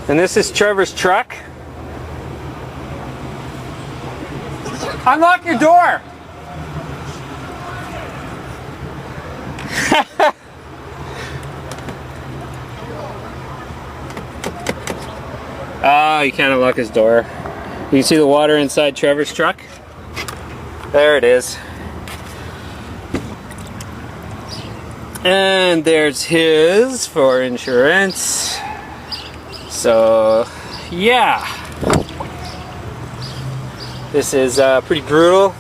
And this is Trevor's truck. Unlock your door! Oh, you can't unlock his door. You can see the water inside Trevor's truck. There it is. And there's his for insurance. So, yeah. This is pretty brutal.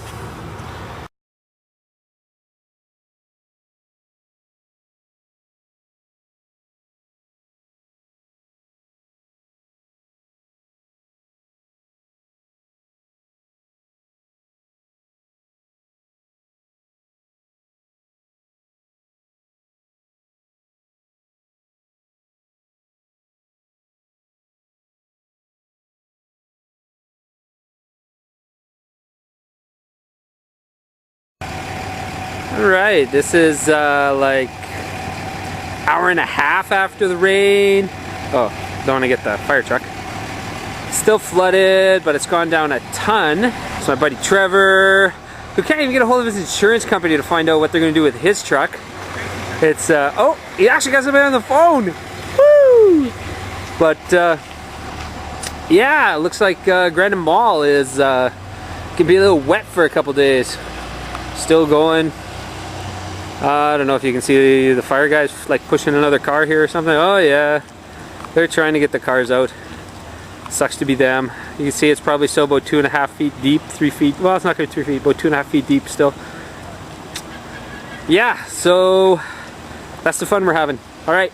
Alright, this is like hour and a half after the rain. Oh, don't want to get the fire truck. Still flooded, but it's gone down a ton. It's my buddy Trevor, who can't even get a hold of his insurance company to find out what they're going to do with his truck. It's, oh, he actually got somebody on the phone! Woo! But, yeah, it looks like Grandin Mall is, can be a little wet for a couple days. Still going. I don't know if you can see the fire guys like pushing another car here or something. Oh yeah, they're trying to get the cars out. Sucks to be them. You can see it's probably still about 2.5 feet deep, 3 feet. Well, it's not going to be 3 feet, about 2.5 feet deep still. Yeah, so that's the fun we're having. All right.